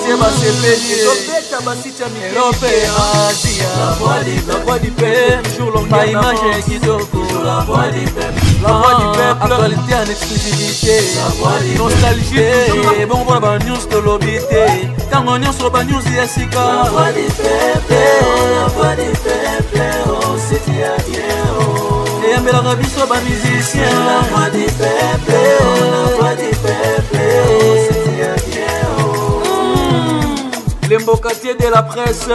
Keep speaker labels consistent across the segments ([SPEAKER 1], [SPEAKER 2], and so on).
[SPEAKER 1] quartier basepeli Lopeta basita Europe Asia La voix du peuple Jour long pas image kitoko La voix du peuple Actualité en exclusivité Nostalgie Bon voilà ba news to lobité Tango nyonso ba news ya sika La voix du peuple Oh c'est bien Et un bel arabiso ba musicien La voix du peuple Oh c'est bien Les mbokatiers de la presse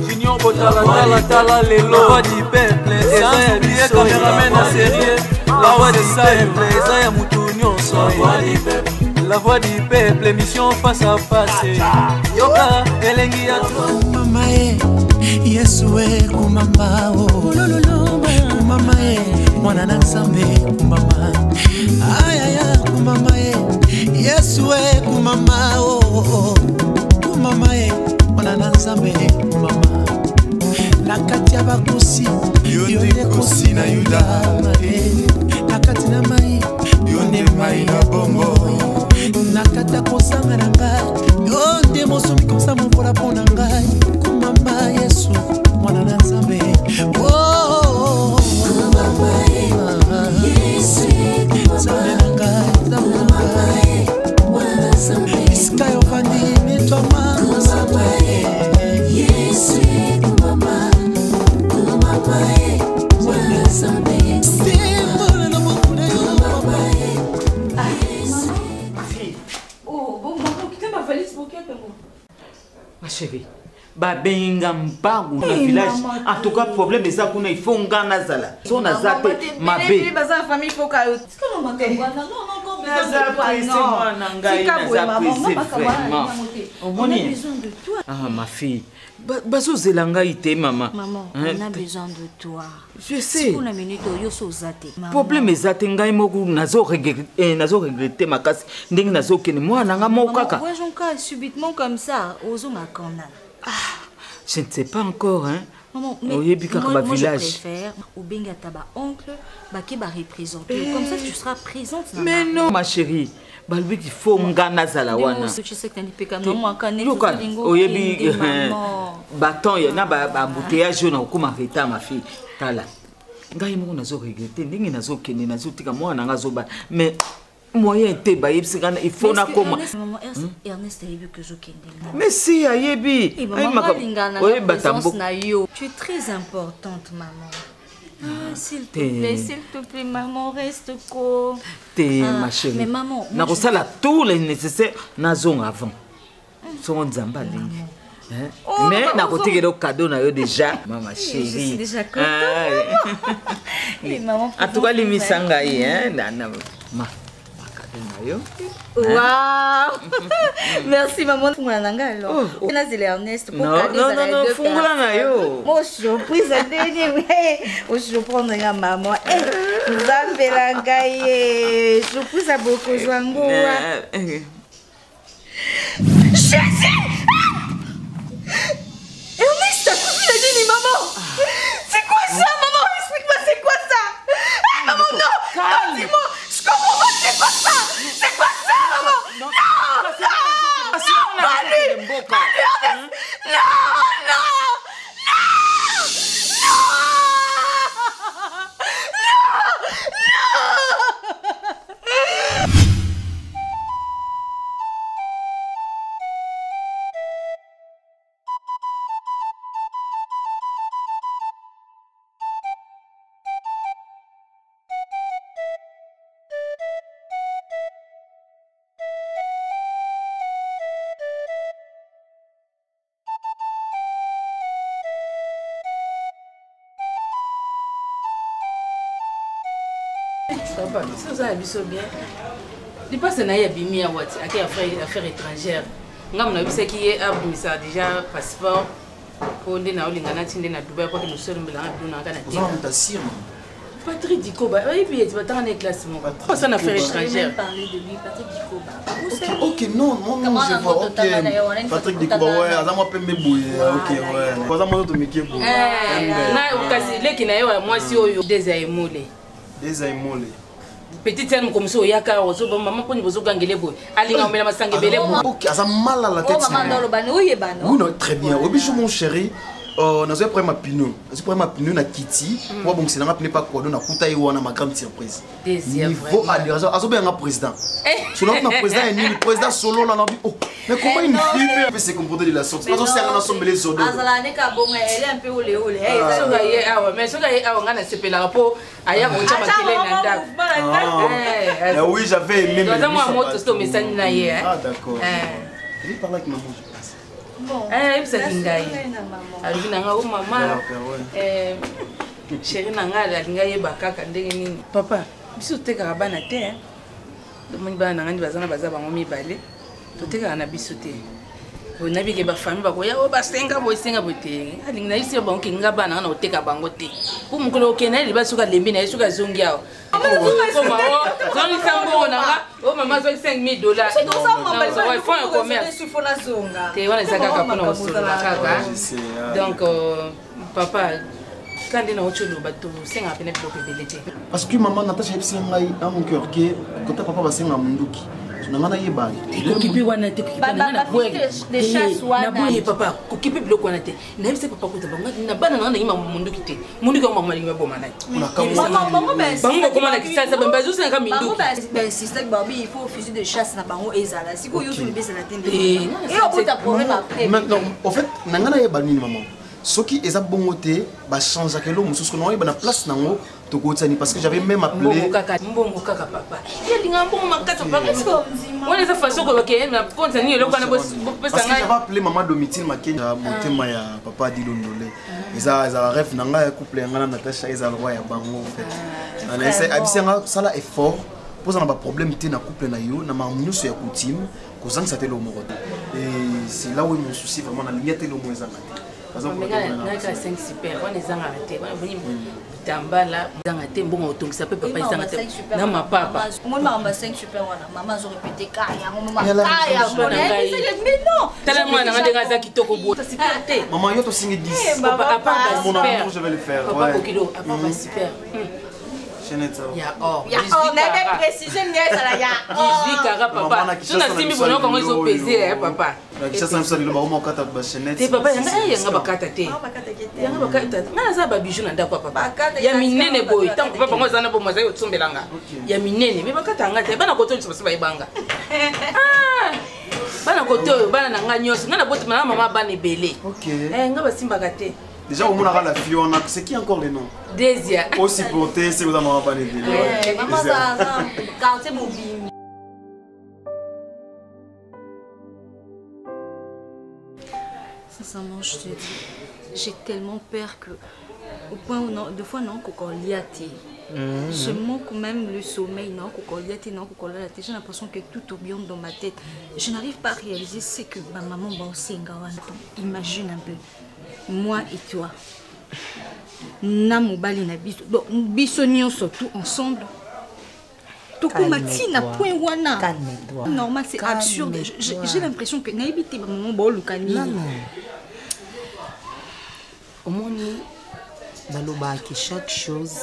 [SPEAKER 1] Junior Botala Tala les lois du peuple Ezaya billet caméraman à sérieux La voix du peuple Ezaya Moutounion La voix du peuple émission face à face Yoka Elengi à toi
[SPEAKER 2] Mama Yesue kumama kumama mwana na nzambe kumama ayaya kumama Yesue kumama kumama mwana na nzambe kumama nakati abakusi yone kusi na yuda nakati na mai yone mai na bongo nakata kosanga na ngai yonde mosomi kosa movola pona ngai kumama Yesu mwana na nzambe oh kumama Yesu nzambe na ngai nzambe na ngai mwana na nzambe iska yo vandi mitwa mama Yesu kumama mwana na nzambe simbola na mokuna yo mama
[SPEAKER 3] Ma chérie, babenga mpangu na village. En tout cas, problème est ça qu'on il faut ngana zala. Son azate mabe.
[SPEAKER 4] Baza famille faut ka. Est-ce que non on a besoin de toi.
[SPEAKER 3] Ah ma fille. Bazo zelanga ite maman.
[SPEAKER 4] Maman, on a besoin de toi.
[SPEAKER 3] Je sais.
[SPEAKER 4] Pour la minute yo so zate.
[SPEAKER 3] Problème est zate ngai moku nazo regretter makasi. Ndenge nazo kene mwana nga mokaka.
[SPEAKER 4] Moi j'en cas subitement comme ça, ozo makona.
[SPEAKER 3] Je ne sais pas encore hein.
[SPEAKER 4] Maman, mais moi je préfère ou benga taba oncle baki ba représenter. Comme ça tu seras présente.
[SPEAKER 3] Mais non ma chérie. Balbi il faut ngana zala wana.
[SPEAKER 4] Tu sais que tu n'es pas comme moi quand
[SPEAKER 3] oyebi bâton ya na ba embouteillage na okuma reta ma fille. Tala. Ngai moko nazo regretter ndenge nazo kende nazo tika mwana nga zoba mais moyen te ba yebsikana il faut na koma.
[SPEAKER 4] Maman Ernest a vu que je kende.
[SPEAKER 3] Mais si ayebi.
[SPEAKER 4] Oye batambo. Tu es très importante maman. S'il te plaît, maman, reste quoi.
[SPEAKER 3] Ma chérie.
[SPEAKER 4] Mais maman,
[SPEAKER 3] na kosala tout le nécessaire na zone avant. Son nzamba lingi. Mais na kotikela le cadeau na yo déjà, maman chérie.
[SPEAKER 4] Je suis déjà contente. Mais maman,
[SPEAKER 3] en tout cas limisanga hein, ma
[SPEAKER 4] Waouh! Merci maman pour mon nanga alors. On a zélé Ernest pour cadeau ça.
[SPEAKER 3] Non, fungula na yo.
[SPEAKER 4] Moi surprise à dernier mais je prends nga maman. Nzambe langa ye. Surprise à beaucoup joango. Jésus! Ernest, tu l'as dit maman. C'est quoi ça maman? Explique-moi c'est quoi ça? Ah maman non! Non, dis-moi, je comprends pas c'est quoi ça? C'est quoi ça maman? Non!
[SPEAKER 5] Ça va bien. Il passe à Nayabimi à Wati, à affaires étrangères. Ngam na bisa qui est abimisa déjà passeport. Pour les na olingana tinde na Dubaï pour que nous sommes là dona kana. Patrick Dikoba, oui puis tu vas dans les classements. Pas ça affaires étrangères.
[SPEAKER 4] Parler de lui Patrick Dikoba.
[SPEAKER 6] OK, non, je vois. OK. Patrick Dikoba ouais, azama pembe bouye. OK, ouais. Kwa zama to mikebo.
[SPEAKER 5] Na ukasi leki na yo moi si oyo Desaimole.
[SPEAKER 6] Desaimole.
[SPEAKER 5] petite sœur comme ça yaka ozo maman poni bozo gangele boy alinga mela masange belé boy.
[SPEAKER 6] OK, ça mal à la tête.
[SPEAKER 4] Oh maman dans le bano yebano.
[SPEAKER 6] Oui, non, très bien. Au bichon mon chéri. Nous avons pris ma pino. Nous avons pris ma pino na Kitty. Moi bon c'est n'a pas quoi donc na kuta yo na ma grande surprise. Niveau adhésion. Azo bien un président. Sur notre président est ni le président solo là na oh. Mais comment une fille peut se comporter de la sorte? Nous sommes ensemble les autres.
[SPEAKER 4] Azala ne ka bon elle est un peu olé olé.
[SPEAKER 5] Soka ye awa mais soka ye awa ngana sepela po aya mo chama kile na ndako.
[SPEAKER 6] Oui, j'avais aimé.
[SPEAKER 5] Dans moi moto sto mesani na ye.
[SPEAKER 6] Ah d'accord. Il parle avec maman.
[SPEAKER 4] Bon.
[SPEAKER 5] Ça kingai. Ali na nga o mama. Chérie na nga la ngai bakaka ndenge nini. Papa, biso teka bana te. Domoni bana ngandi bazana bazaba ngomi bale. Toteka na biso te. On a vu que ma famille va voir oh basenga boisenga bote. Ali na isi ba nkinga bana na oteka bango te. Ku mukolo okena li basuka lembi na isuka zongia. Oh mama oh, zoni sango na nga. Oh mama zo $5,000.
[SPEAKER 4] C'est tout ça maman,
[SPEAKER 5] il faut un commerce.
[SPEAKER 4] Il faut la zonga.
[SPEAKER 5] Te wana zaka kapona osula kaka. Donc papa quand on a autre chose, c'est un peu de
[SPEAKER 6] parce que maman Natacha est dans mon cœur que quand papa va s'en munduki. Tu n'as pas y bali.
[SPEAKER 5] Occupé wana te occupé na
[SPEAKER 4] de chasse wana.
[SPEAKER 5] Na boye papa, occupé biloko wana te. Na yebise papa ko te banga na bana na ima munduki te. Munduki mama linga boma na.
[SPEAKER 4] Maman ben.
[SPEAKER 5] Bango comment na kisasa ben bazo 5 minduki.
[SPEAKER 4] Ben système Barbie il faut fusil de chasse na bango ezala. Si ko yo tout le bese la tende. Et on peut problème après.
[SPEAKER 6] Maintenant en fait nangana y bali maman. Ce qui est bon côté, bah changer que l'homme, ce qu'on a eu la place nango, to côté parce que j'avais même appelé.
[SPEAKER 5] Mbongo kaka papa. Il y a mbongo makata papa. On est façon que ok, na ponta ni le kana
[SPEAKER 6] parce que j'avais appelé maman Domitille Makenya monter maya papa Dilondolé. Ils a rêve nanga couple ngana Natacha ils a le roi ya bango en fait. On essaie abisenga ça là effort pose un problème té na couple na yo na mamunyo so ya coutume kozang ça té le moro. Et c'est là où mon souci vraiment na ligne té le moins za.
[SPEAKER 5] On a 5 super, on est en arrêté. On est venu Tambala, dans un tempo, on tombe, ça peut pas être en non, ma papa.
[SPEAKER 4] Moi, ma 5 super, maman, j'ai répété Kaya, mais non.
[SPEAKER 5] Tellement, on a des gars qui toquent au bout.
[SPEAKER 6] Maman, il y a aussi 10.
[SPEAKER 5] Papa,
[SPEAKER 6] mon amour, je vais le faire.
[SPEAKER 5] Papa, Kokilo, papa, super. Il y a or.
[SPEAKER 4] Il y a or, on avait précisé, il y a or.
[SPEAKER 5] 18 carats, papa. Tu n'as pas bon comment ils ont pesé, papa.
[SPEAKER 6] Ça, c'est un seul, il va au moins 4 bachenettes.
[SPEAKER 5] T'es papa, il y a un bakata. Il y a un bakata. Il y a un bijou dans le papa. Il y a une nene boy. Tant que papa, moi, j'en ai pour moi, ça y est, il y a une nene. Mais bakata, il y a un côté, tu vas se banga. Bana côté, bana nanga nyos. Ngana bote maman bana belé.
[SPEAKER 6] OK.
[SPEAKER 5] Ngaba simbagate.
[SPEAKER 6] Déjà, au moins, la Fiona, c'est qui encore les noms?
[SPEAKER 5] Désia.
[SPEAKER 6] Aussi porté, c'est vous avez pas les villes.
[SPEAKER 4] Maman, ça, quartier mobile. Sincèrement, je te dis, j'ai tellement peur que, au point où, non, deux fois, non, qu'on l'y a été. Je manque même le sommeil, non, qu'on l'y a été, non, qu'on l'y a été. J'ai l'impression que tout tourbillonne dans ma tête. Je n'arrive pas à réaliser ce que ma maman va aussi imagine un peu. Moi et toi. Namobali na biso. Donc, biso surtout ensemble. Calme-toi. Normal, c'est absurde. J'ai l'impression que naïbité, maman, bon, le
[SPEAKER 7] non. Au moins, chaque chose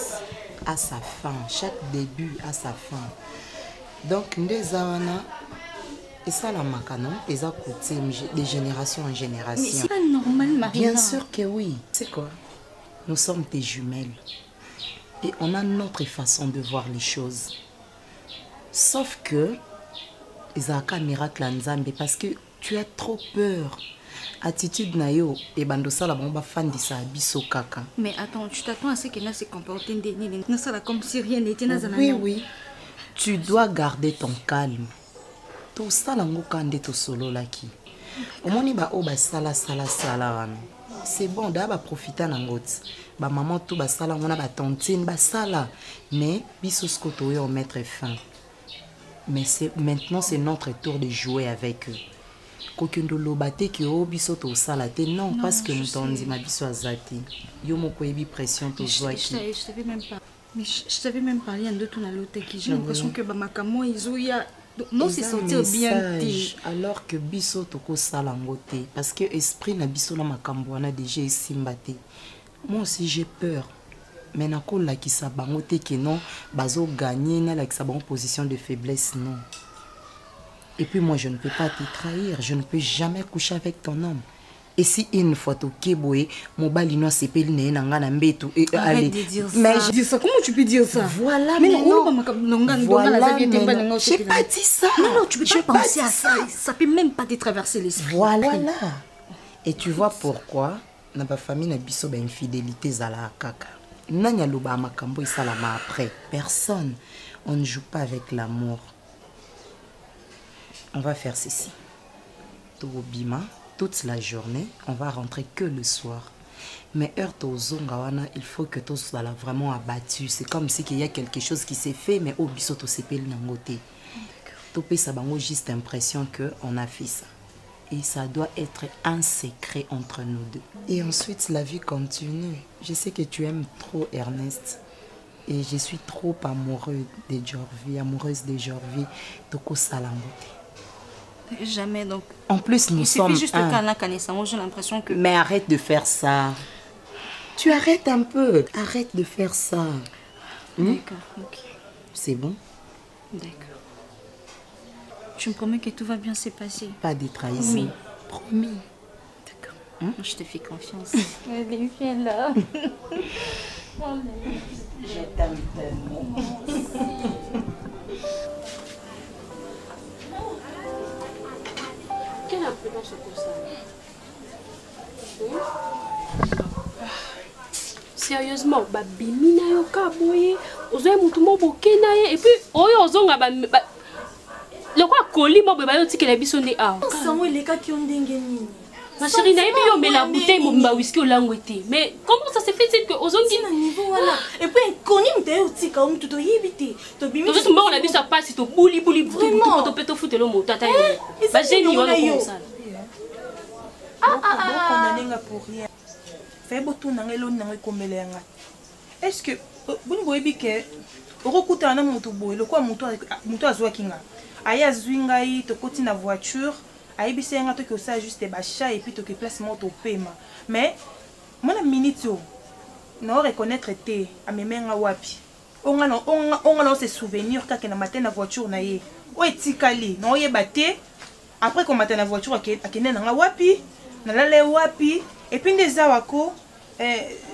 [SPEAKER 7] a sa fin, chaque début a sa fin. Donc, nous avons et ça la macano, ils ont coûté de génération en génération.
[SPEAKER 4] Mais c'est pas normal, Marina.
[SPEAKER 7] Bien sûr que oui. C'est quoi? Nous sommes des jumelles. Et on a notre façon de voir les choses. Sauf que, ils ont un miracle en Zambie parce que tu as trop peur. Attitude nayo et bandosa la bomba fan de sa biso kaka.
[SPEAKER 4] Mais attends, tu t'attends à ce qu'elle se comporte comme si rien n'était dans un
[SPEAKER 7] Oui, oui. Tu dois garder ton calme. Tout ça la ngokande to solo laki. Au moni ba o ba sala wana. C'est bon d'aba profiter nangots. Ba maman tout ba sala on a ba tontine ba sala. Mais biso skoto yo mettre fin. Mais maintenant c'est notre tour de jouer avec eux. Kokendo lobate ki o biso to sala te non parce que mutondi ma biso azati. Yo moko yebi pression to joie qui.
[SPEAKER 4] Je savais même pas. Mais je savais même pas rien de tout dans l'autre qui j'ai l'impression que ba makamo izoya non c'est sentir bien
[SPEAKER 7] alors que biso toko salangote parce que esprit na biso na makambo na déjà simbate. Moi aussi j'ai peur. mais nakolakisa bango te ke non bazogagner nalakisa bango position de faiblesse non. Et puis moi je ne peux pas te trahir, je ne peux jamais coucher avec ton homme. Et si une fois tu keboé, mon balino sepeli na ngana mbetu et allez.
[SPEAKER 4] Mais je dis ça, comment tu peux dire ça?
[SPEAKER 7] Voilà,
[SPEAKER 4] mais
[SPEAKER 7] non.
[SPEAKER 4] Voilà,
[SPEAKER 7] j'ai pas dit ça.
[SPEAKER 4] Non, tu peux pas penser à ça. Ça peut même pas te traverser l'esprit.
[SPEAKER 7] Voilà. Et tu vois pourquoi na ba famille na biso ba infidélité zala kaka. Nanya loba makambo isalama après. Personne. On ne joue pas avec l'amour. On va faire ceci. Tobima, toute la journée, on va rentrer que le soir. Mais heure Zongawana, il faut que tout soit là vraiment abattu. C'est comme si il y a quelque chose qui s'est fait, mais au bisoto sepel nangote. Topé ça bango juste l'impression que on a fait ça. Et ça doit être un secret entre nous deux. Et ensuite, la vie continue. Je sais que tu aimes trop Ernest. Et je suis trop amoureuse de Jorvi. Toko Salangote.
[SPEAKER 4] Jamais donc.
[SPEAKER 7] En plus, nous sommes
[SPEAKER 4] juste un. J'ai l'impression que.
[SPEAKER 7] Mais arrête de faire ça. Tu arrêtes un peu. Arrête de faire ça.
[SPEAKER 4] D'accord, ok.
[SPEAKER 7] C'est bon?
[SPEAKER 4] D'accord. Tu me promets que tout va bien se passer?
[SPEAKER 7] Pas de trahison.
[SPEAKER 4] Oui.
[SPEAKER 7] Promis.
[SPEAKER 4] D'accord. Je te fais confiance. Elle est là.
[SPEAKER 7] Je t'aime tellement.
[SPEAKER 5] Quelle imprudence pour ça?
[SPEAKER 8] Sérieusement, babimina yo kaboye, ozoye mutu mo bokena ye et puis oyo ozonga ba le quoi colis mo ba yo tikela biso ndi a.
[SPEAKER 4] Sango eleka ki ondenge nini?
[SPEAKER 8] Ma chérie na yebi yo mais la bouteille mo ba whisky o langwete. Mais comment ça se fait que ozongi
[SPEAKER 4] na niveau voilà. Et puis koni mte yo tika mutu to yibite. To bimi.
[SPEAKER 8] To juste mo na biso passe to bouli to peto futelo mo tata yo. Ba génie wana comme ça.
[SPEAKER 9] On a pour rien. Fais beaucoup de gens est-ce que vous voyez que Rokuta na mutu boy le quoi mutu azwa kinga aya zwinga yi to koti na voiture ayi senga to que ça juste bacha et puis to que place moto paiement mais mona minute yo na reconnaître te amemenga wapi on a se souvenir kaka na matin na voiture na ye o etikali na oyeba te après qu'on matin na voiture akene na wapi na lale wapi et puis des awako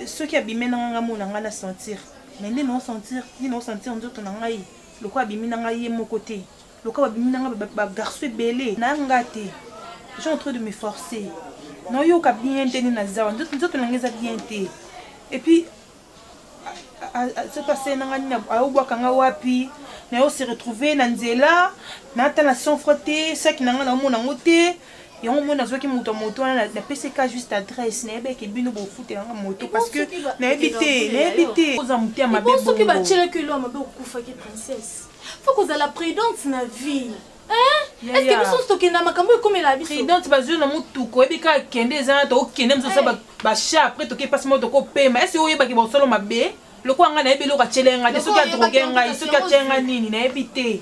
[SPEAKER 9] ceux qui abîment na mona ngana sentir mais ni non sentir ndoto na ngai le quoi abîmer na ngai mon côté le quoi abîmer na ba garçon belé na ngate je suis en train de me forcer non yo ka bien tenir na zawa ndoto na ngeza bien te et puis c'est passé na ngani na obwa kanga wapi na yo se retrouver na nzela na ta na son frotter ça qui na ngana mona ngote. Et on m'a dit que moto na PCK juste adresse na ebe ke bino bo foutre na moto parce que na éviter aux amouter ma bébé
[SPEAKER 10] pour que ba tchela que l'homme ba okufa ke princesse faut que la prudence na vie hein est-ce que biso stocké na makambo comme la biso
[SPEAKER 9] prudence ba na mutu ko ebe ka kende za to kende mso sa ba cha après to ke passe moto ko pema est-ce oyeba ke bo solo mabe le ko nga na ebe lo ka tchelenga de soki a droguer nga soki a tchenga nini na éviter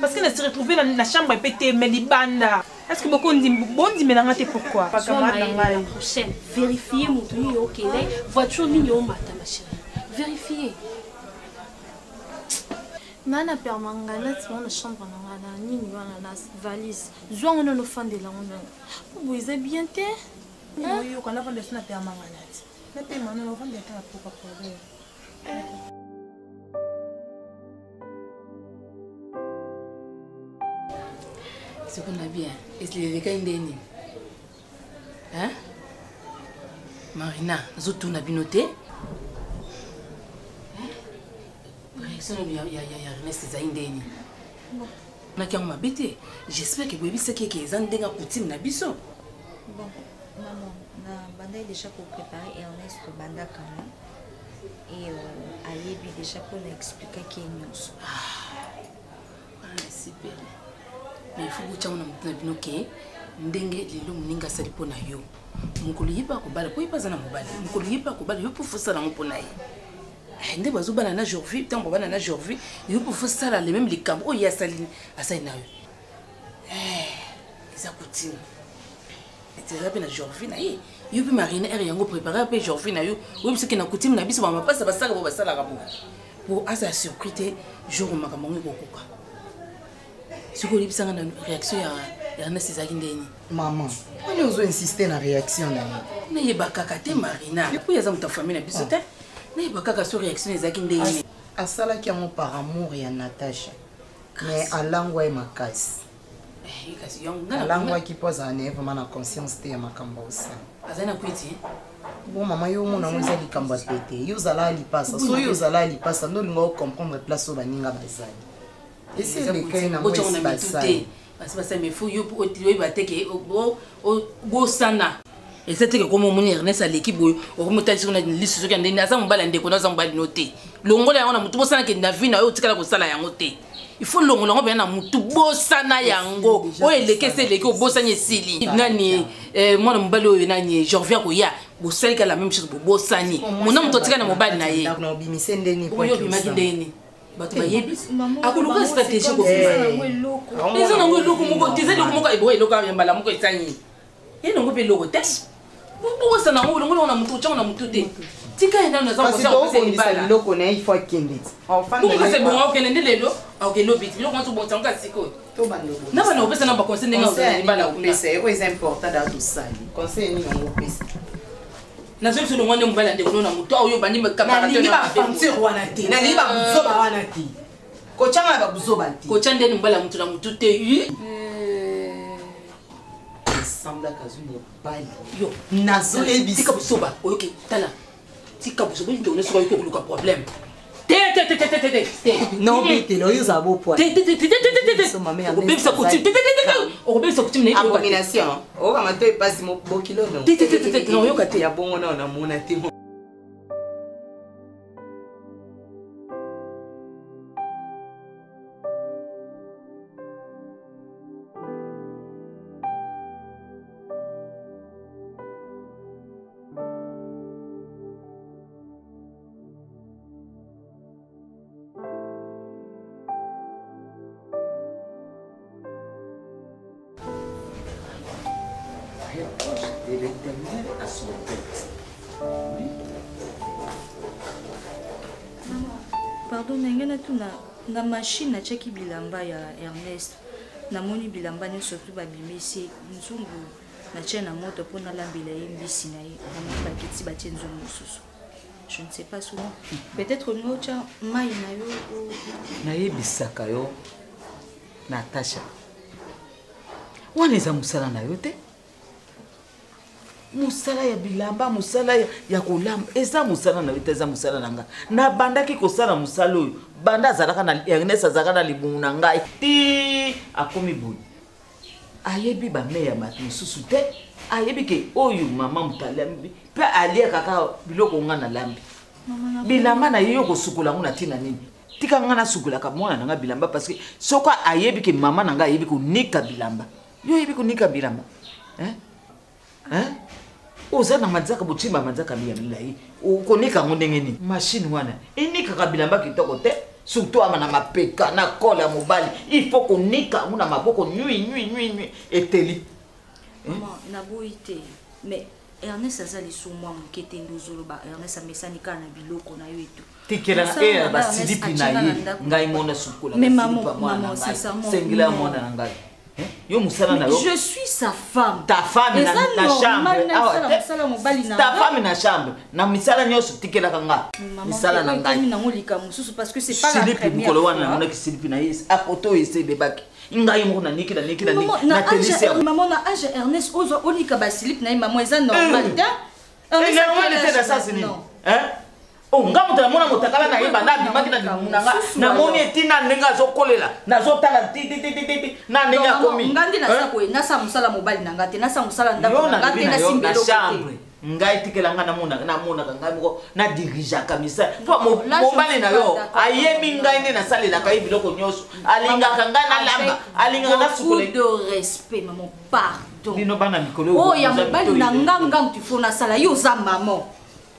[SPEAKER 9] parce que se retrouver dans la chambre pété mais les bandes est-ce que beaucoup dit bon dit mais n'angate pourquoi
[SPEAKER 8] pas camarade la prochaine vérifier mon truc OK voiture ni au matin ma chérie vérifier
[SPEAKER 10] nana permangana tu na chambre na nini wana na valise joint on no fan de la on vous êtes bien té
[SPEAKER 9] oui on a vendu na permangana na paiement on vend des temps pour
[SPEAKER 5] ce qu'on a bien. Est-ce que les gars indéni? Hein? Marina, nous tous n'a binoté. Réaction il y a Ernest Zaindéni. Na qui m'a bêté. J'espère que vous savez que les andéga coutume na biso.
[SPEAKER 4] Bon, maman, na banda déjà pour préparer Ernest pour banda kana. Et ayebi déjà pour expliquer qui est
[SPEAKER 5] super. Mais il faut que tu aies un peu de ndenge lelo muninga sali pona yo mukulu yipa ko bala ko yipa zana mobala mukulu yipa ko bala yo pour fosala ngo pona ye ndé bazo bana na jourvi tant bana na jourvi yo pour fosala les mêmes les cam o ya sali asai na yo eza coutume tu as appelé Jorvina. Yo peux mariner et yango préparer appelé Jorvina yo. Oui parce que na coutume na biso ba pasa basala ba basala ka pour asa surprise jour makamongi kokoka. Siko libisanga na réaction ya Ernest ezaki ndeni.
[SPEAKER 7] Maman, on ozo insister na réaction na ye.
[SPEAKER 5] Na yebaka kate Marina. Depuis yaza muta famille na biso te. Na yebaka ka sur réaction ezaki ndeni.
[SPEAKER 7] Asala ki yango par amour ya Natasha. Mais alangwa e makasi.
[SPEAKER 5] Kasi yonga
[SPEAKER 7] alangwa ki poza ne vraiment na conscience te ya makambo osa.
[SPEAKER 5] Azana kwiti.
[SPEAKER 7] Bon maman yo mona moza likambo pete. Yo zala lipasa. So yo zala lipasa ndo lingo comprendre place o baninga bazali. Et c'est le cas na moi c'est
[SPEAKER 5] parce que ça me faut yo pour otiwe bateke o sana. Et c'est que comme mon Ernest à l'équipe o remonter sur une liste sur ndeni asa mbala ndeko na mbala noté. Longola yango na mutu bosana ke na vie na yo tikala ko sala yango te. Il faut longola ngo na mutu bosana yango. O eleke c'est eleke o bosanye sili. Nani moi na mbala oyo nani Jorvia ko ya bosali ka la même chose bosani. Mon homme to tikala na mobile na ye.
[SPEAKER 7] Na bimise ndeni
[SPEAKER 5] ko yo bimaki ndeni. Bato bayebi akoluka stratégie ko fuma ezo nango eloko moko tize eloko moko eboye eloko ya mbala moko etanyi ye nango pe eloko te bokosa nango olongo na mutu otyango na mutu te tika enda na zango sa opesa libala
[SPEAKER 7] eloko na il faut akende
[SPEAKER 5] bokokasa bongo akokende nde lelo akokende obiti biloko wana tobontango kasi sikoyo na bana opesa na baconseil ndenge akokende libala
[SPEAKER 7] opesa eko eza important da tosali conseil nini yango opesa
[SPEAKER 5] nazo biso longo nde mobali andeko na mutu oyo bandi
[SPEAKER 7] nalingi bafantir wana te nalingi babuzoba wana te kotyanga na babuzoba te
[SPEAKER 5] kotya nde mobali ya mutu na mutu te
[SPEAKER 7] esemblaka azwi mobali yo nazoyebisa
[SPEAKER 5] buzoba oyoke tala tika buzoba ndeko ne soka yoki okoluka problème
[SPEAKER 7] non betele oyo oza bopoa
[SPEAKER 5] okobebisa coutume na
[SPEAKER 7] abomination okanga to epasi bokilo
[SPEAKER 5] oyoka te
[SPEAKER 7] ya bongo nao namona te
[SPEAKER 3] de l'éternel à son tête. Oui.
[SPEAKER 4] Pardon, nengana tuna na machine na cheki bilamba ya Ernest. Na moni bilamba ne surtout ba bimisi nzungu na chena moto pona lambila mbisi na ye. Na baketi ba tienzo mususu. Je ne sais pas souvent. Peut-être nous cha mai na yo
[SPEAKER 3] na yebisaka yo Natasha. Waneza musala na yo te? Musala ya bilamba, musala ya kolamba. Eza musala na yo te, eza musala na nga. Na bandaki kosala musala oyo. Banda azalaka na Ernest azalaka na libungu na ngai. Ti akomi boyi. Ayebi ba meya masusu te. Ayebi ke oyo mama mutalambi. Pe alia kaka biloko nga na lambi. Bilamba na yo kosukula nguna tina nini? Tika nga na sukula ka mwana nga bilamba parce que soko ayebi ke mama na nga ayebi ko nika bilamba. Yo ayebi ko nika bilamba. Oza na manzaka buchimba manzaka milai. Ukonika ngondengeni. Machine wana. Inika ka bilamba kitoko te. Surtout ama na mapeka na kola mobali. Il faut konika nguna maboko nui eteli.
[SPEAKER 4] Maman na boite. Mais Ernest azali soumwa mukete ndozolo ba Ernest amesanika na biloko na yo etu.
[SPEAKER 3] Tikela na ba silipi na ye ngai mona sukula.
[SPEAKER 4] Mais maman c'est ça mon.
[SPEAKER 3] Sengila mona na ngai. Yo musala na yo.
[SPEAKER 4] Je suis sa femme.
[SPEAKER 3] Ta femme na chambre. Ta femme na chambre. Na misala nyoso tikela kanga. Misala na ngai.
[SPEAKER 4] Na ngolika mususu parce que c'est pas la première.
[SPEAKER 3] Silipi mukolo wana mona ki silipi na yes. Apoto ese bebaki. Ngai mo na nikila na telisia.
[SPEAKER 4] Maman na age Ernest ozo onika ba slip na maman eza normal ta.
[SPEAKER 3] Normal te na ça c'est ni. Oh ngamu ta mona motakala na yeba na bimaki na munanga na moni etina nenga zokolela na zotala ti na nenga komi.
[SPEAKER 4] Ngandi na sako na sa musala mobali na ngate na sa musala ndako na ngate na simbelo
[SPEAKER 3] chambre. Ngai tikela nga na mona ngai moko na dirija kamisa. Po mobali na yo ayemi ngai ne na salela kai biloko nyoso. Alinga kanga na lamba, alinga na sukule.
[SPEAKER 4] De respect maman, pardon.
[SPEAKER 3] Dino bana mikolo.
[SPEAKER 4] Oh ya mobali na ngangam tu fona sala yo za maman.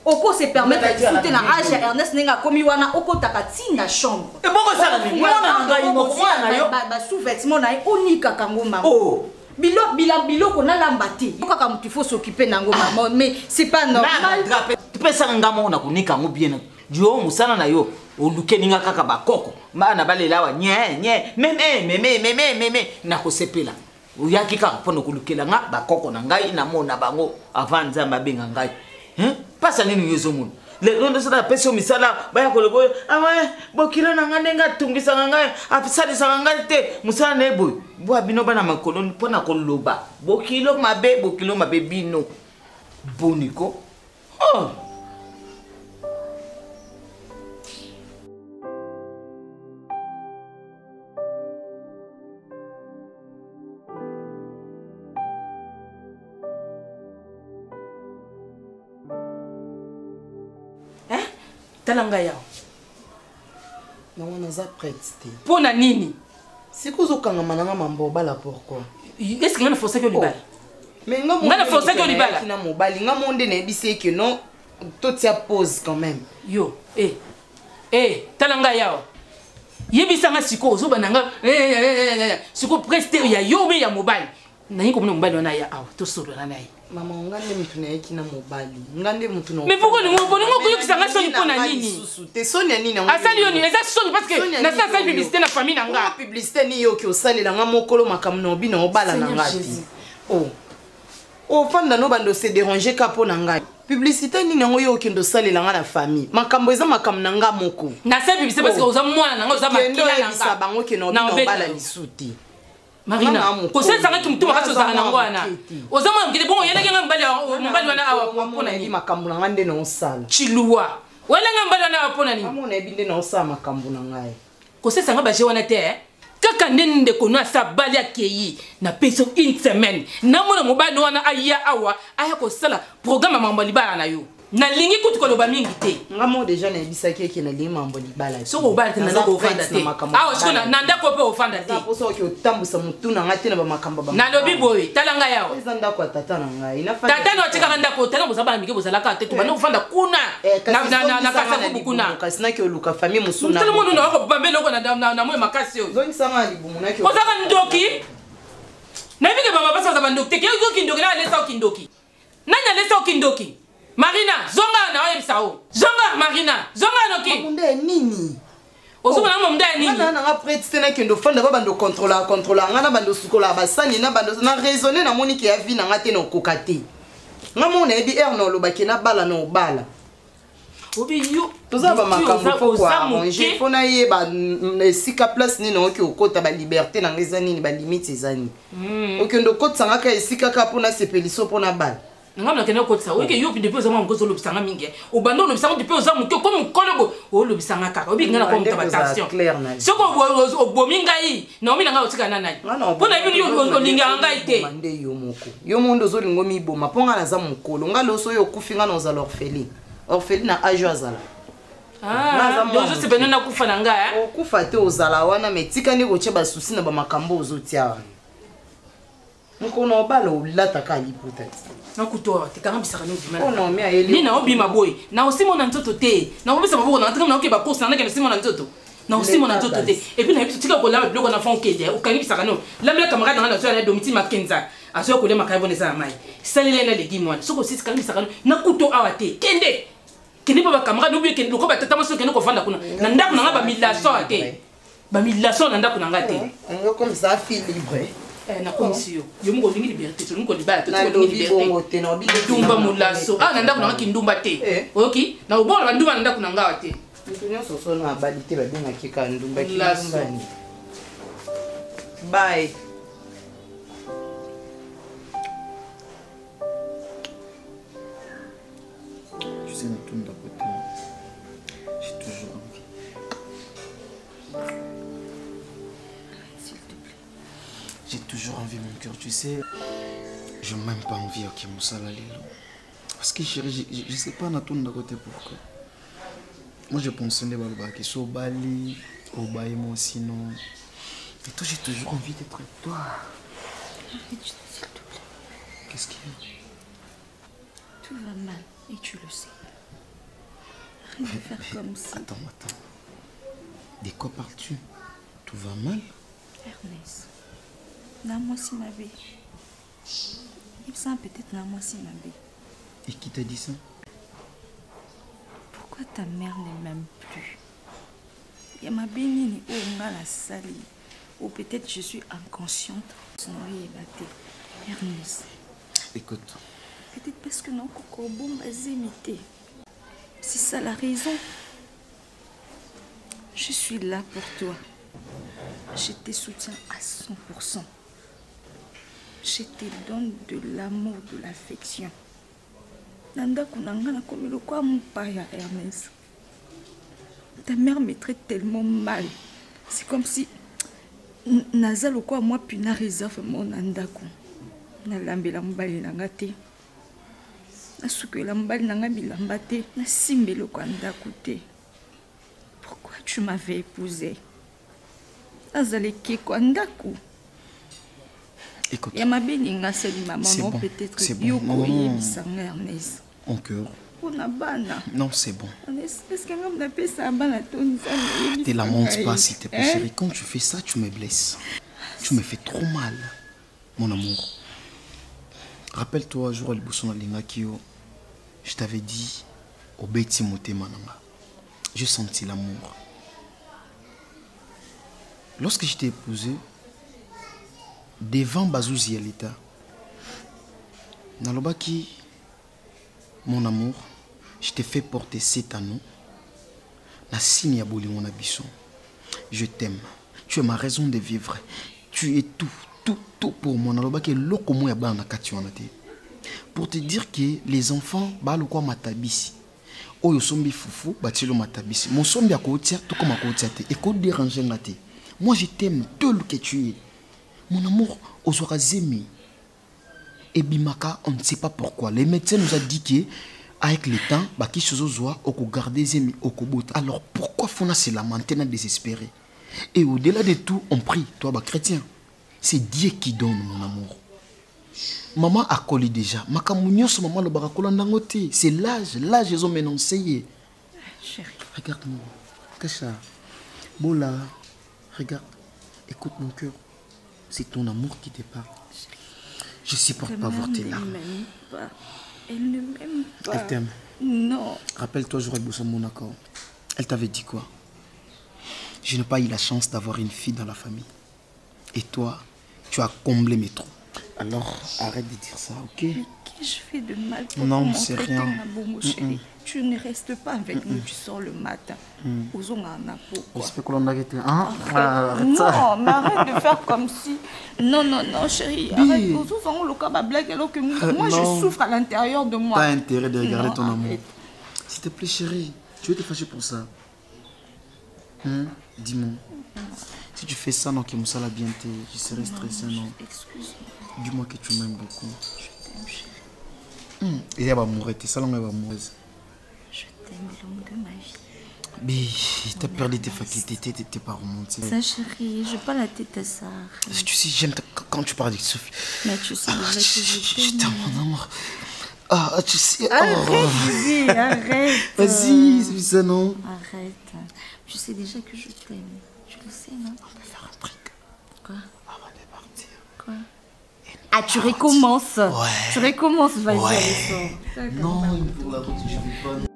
[SPEAKER 4] Oko se permettre de foutre na âge Ernest nenga komi wana oko takati na chambre.
[SPEAKER 3] Et boko sala ni mwana ngai moko mwana yo
[SPEAKER 4] ba sous-vêtement na onika kango maman.
[SPEAKER 3] Oh
[SPEAKER 4] biloko nalamba te kaka motu il faut s'occuper nango maman mais c'est pas normal
[SPEAKER 3] tupesaka ngamo na kunika ngo bien jo musana na yo oluke ninga kaka bakoko bana balela wa nye meme na kosepela uyaki kaka mpona kolukela nga bakoko na ngai na mona bango avant nzamba benga ngai pasa nini yezo mun le ndo sada peso misala baya koloko awe bokilo na ngande nga tungisa ngai afisali sa ngai te musala ne boy bo abino bana makolo mpona koloba bokilo mabe bino boniko
[SPEAKER 5] talanga yao
[SPEAKER 7] maman naza prête te
[SPEAKER 5] pona nini
[SPEAKER 7] sikozokanga mananga mambo bala pourquoi
[SPEAKER 5] est-ce que ngana forcer que libala
[SPEAKER 7] mais
[SPEAKER 5] ngana forcer que libala
[SPEAKER 7] kina mobali nga monde na ebise que non tout ya pause quand même
[SPEAKER 5] yo talanga yao yebisanga siko ozoba nanga siko preste ya yo be ya mobali nayi ko mona mobali wana ya aw to solo na nayi
[SPEAKER 7] mama ngande mtu na yeki na mobali ngande mtu na
[SPEAKER 5] mais pourquoi ni mobali ngo kuyokisanga soni pona nini
[SPEAKER 7] te soni nini
[SPEAKER 5] asali yoni eza soni parce que na sa publicité na famille na nga
[SPEAKER 7] publicité ni yo ki osalela nga mokolo makamu na obina obala na ngati fanda no bando se déranger ka pona ngai publicité ni nango yo ki ndo salela nga na famille makambo eza makamu na nga moko
[SPEAKER 5] na sa publicité parce que oza mwana nanga oza makila na nga
[SPEAKER 7] bango ki na obina obala lisuti
[SPEAKER 5] Marina, ko se sanga kimtuma kaso za nango wana. Ozama ngide bongo yena kenga mbali wana awa pona ni
[SPEAKER 7] makambu na ngande na osala.
[SPEAKER 5] Chiluwa. Wala nga mbali wana pona ni.
[SPEAKER 7] Amona ebinde na osala makambu na ngai.
[SPEAKER 5] Ko se sanga ba je wana te. Kaka ndende ko na sabali akeyi na peso une semaine. Na mona mobali wana aya awa aya ko sala programme mambo libala na yo. Na lingi kutu ko loba mingi te.
[SPEAKER 7] Ngamo deja na ebisaki ke na lingi mambo libala.
[SPEAKER 5] So ko bala te na ko ofanda te. Awa siko na ndako pe ofanda te.
[SPEAKER 7] Na poso ki otambusa mutu na ngati na ba makamba ba.
[SPEAKER 5] Na lobi boy talanga yawo.
[SPEAKER 7] Eza ndako tata na ngai. Inafanya.
[SPEAKER 5] Tata no tika ndako tala bosaba mingi bozala ka te to bana ofanda kuna. Na kasa ku kuna.
[SPEAKER 7] Kasi na ki oluka famille musuna.
[SPEAKER 5] Tala mundu na ko bambele ko na mo makasi yo.
[SPEAKER 7] Zongi sanga libumu na ki.
[SPEAKER 5] Ozaka ndoki? Na bige baba basa za bandoki. Ke yo kindoki na lesa kindoki. Nanya lesa kindoki. Marina, zonga na oye bisao. Zonga Marina, zonga noki.
[SPEAKER 7] Munde nini?
[SPEAKER 5] Ozuma na munde nini?
[SPEAKER 7] Na nga prête na kendo fanda ba bando contrôler nga bando sukola basani na bando na raisonner na moni ki ya vie na ngate na kokate. Nga mona ebi no lobaki na bala na obala.
[SPEAKER 5] Obi yo
[SPEAKER 7] toza ba makambo fo kwa arranger fo na ye ba sika place ni na oki okota ba liberté na ngeza nini ba limite ezani. Okendo kotanga ka esika ka pona sepeliso pona bala.
[SPEAKER 5] Ngam kena ko tsa oke yo depuis ozama ngozo lobisanga mingi obando lobisanga depuis ozama ke comme kolego o lobisanga kaka obi ngana ko mutaba tension soko obomi ngai na omi nga otika nana pona ibi yo olinga ngai te
[SPEAKER 7] mande yo moko yo mondo zo lingo mi boma ponga na za mukolo ngalo so yo kufinga na ozala orpheline na ajo azala
[SPEAKER 5] donc je sais pas na kufa na ngai
[SPEAKER 7] okufa te ozala wana metika ni koche ba souci na ba makambo ozotia Nkono obala olata ka liputa.
[SPEAKER 5] Nakutoa tikanga bisaka no bimana.
[SPEAKER 7] Oh non mais ayeli.
[SPEAKER 5] Ni na obima boy. Na osimo na nzoto te. Na obisa maboko na tika na oke ba course na ke osimo na nzoto. Na osimo na nzoto te. Et puis na biso tika ko la biloko na fond kede. Okani bisaka no. La mela camarade na so na domiti makenza. Aso ko le makaibo ne sa mai. Salile na legi mwana. Soko sisi kanga bisaka no. Nakuto awate. Kende. Kende ba camarade obi kende ko ba tata maso kende ko fanda kuna. Na ndako na ba milaso ate. Ba milaso na ndako na ngate.
[SPEAKER 7] Ngo comme ça fille libre.
[SPEAKER 5] Na komisiyo yo mungo lingi liberté to mungo libala to lingi liberté
[SPEAKER 7] na obi
[SPEAKER 5] ndumba mulaso na ndako na kindumba te oki na ubona bandumba na ndako na ngawa te
[SPEAKER 7] ntunyo soso na balite ba benga kika ndumba kindumba ni bye.
[SPEAKER 6] Tu sais, na tunda côté j'ai toujours envie. J'ai toujours envie, mon cœur, tu sais. Je n'ai même pas envie à Moussala Lilo. Parce que chérie, je ne sais pas na tunda côté pourquoi. Moi, je pense que c'est au Bali, au Baïmo, sinon. Et toi, j'ai toujours envie d'être avec toi.
[SPEAKER 4] Arrête, s'il te plaît.
[SPEAKER 6] Qu'est-ce qu'il y a?
[SPEAKER 4] Tout va mal et tu le sais. Arrête de faire comme ça.
[SPEAKER 6] Attends. De quoi parles-tu? Tout va mal?
[SPEAKER 4] Ernest. Na moi si ma vie. Il sent peut-être la moi si ma belle.
[SPEAKER 6] Et qui t'a dit ça?
[SPEAKER 4] Pourquoi ta mère ne m'aime plus? Il y a ma bénine où on a la salle. Ou peut-être je suis inconsciente. Sinon, il est battu. Ernest.
[SPEAKER 6] Écoute.
[SPEAKER 4] Peut-être parce que non, Coco, bon, imité. C'est ça la raison. Je suis là pour toi. Je te soutiens à 100%. Je te donne de l'amour, de l'affection. Nanda Kunangana comme le quoi mon père Ernest. Ta mère me traite tellement mal. C'est comme si Nazal ou quoi moi puis na réserve mon Nandako. Na lambela mbali na ngate. Na sukela mbali na ngabilamba te. Na simbelo kwa ndako te. Pourquoi tu m'avais épousé? Nazale ke kwa ndako.
[SPEAKER 6] Écoute.
[SPEAKER 4] Il y a ma béninga seli maman non peut-être
[SPEAKER 6] bon.
[SPEAKER 4] Ernest.
[SPEAKER 6] En cœur. Non, c'est bon. Ne te lamentes pas, s'il te plaît, chérie. Quand tu fais ça, tu me blesses. Tu me fais trop mal, mon amour. Rappelle-toi, jour à l'Ibousson Lingakio, je t'avais dit, au Beti Moté Mananga. J'ai senti l'amour. Lorsque je t'ai épousé, devant Bazouzi Alita, Nalobaki, mon amour, je t'ai fait porter cet anneau. Je t'aime. Tu es ma raison de vivre. Tu es tout pour moi. Pour te dire que les enfants, matabisi. Oyo sombi fufu, batilo matabisi. Mon sombi a kotia, tout comme a kotia te. Et qu'on dérange ngate. Moi je t'aime tel que tu es. Mon amour, osora zemi. Et bimaka, on ne sait pas pourquoi. Les médecins nous ont dit que avec le temps, baki chozozoa, oko garder zemi, oko bota. Alors pourquoi Fona se lamenter na désespéré? Et au-delà de tout, on prie, toi bah chrétien. C'est Dieu qui donne, mon amour. Maman a collé déjà. Makamounios, maman le barakola nangote. C'est l'âge, ils ont m'énoncé.
[SPEAKER 4] Chérie.
[SPEAKER 6] Regarde-moi. Qu'est-ce que ça? Bola, regarde. Écoute mon cœur. C'est ton amour qui te parle. Je supporte pas voir tes larmes.
[SPEAKER 4] Elle ne m'aime pas.
[SPEAKER 6] Elle t'aime.
[SPEAKER 4] Non.
[SPEAKER 6] Rappelle-toi, j'aurais besoin de mon accord. Elle t'avait dit quoi? Je n'ai pas eu la chance d'avoir une fille dans la famille. Et toi, tu as comblé mes trous. Alors, arrête de dire ça, ok?
[SPEAKER 4] Mais qu'ai-je fait de mal pour
[SPEAKER 6] non, c'est rien.
[SPEAKER 4] Chérie. Tu ne restes pas avec nous, tu sors le matin.
[SPEAKER 6] J'espère que l'on a été. Hein?
[SPEAKER 4] Non, mais arrête de faire comme si. Non, chérie. Arrête. Moi, je souffre à l'intérieur de moi.
[SPEAKER 6] Tu as intérêt de regarder ton amour. S'il te plaît, chérie, tu veux te fâcher pour ça? Dis-moi. Si tu fais ça, non, que Moussa l'a bien été, je serais stressé, non?
[SPEAKER 4] Excuse-moi.
[SPEAKER 6] Dis-moi que tu m'aimes beaucoup.
[SPEAKER 4] Je t'aime, chérie.
[SPEAKER 6] Et elle va mourir, t'es ça, elle va mourir.
[SPEAKER 4] Je t'aime l'homme de ma vie.
[SPEAKER 6] Mais t'as perdu tes facultés, t'es pas romantique.
[SPEAKER 4] Ça, chérie, je pas la tête à ça.
[SPEAKER 6] Tu sais, j'aime quand tu parles de Sophie.
[SPEAKER 4] Mais tu sais déjà que je t'aime.
[SPEAKER 6] Je t'aime, mon amour. Ah, tu sais.
[SPEAKER 4] Arrête, Zizi, arrête.
[SPEAKER 6] Vas-y, c'est ça, non?
[SPEAKER 4] Arrête. Tu sais déjà que je t'aime. Tu le sais, non?
[SPEAKER 6] On peut faire un truc.
[SPEAKER 4] Quoi?
[SPEAKER 6] Avant de partir.
[SPEAKER 4] Quoi? Ah, tu recommences.
[SPEAKER 6] Ouais.
[SPEAKER 4] Tu recommences, vas-y,
[SPEAKER 6] ouais.
[SPEAKER 4] allez, sors.
[SPEAKER 6] Non, pour la route, je vais pas.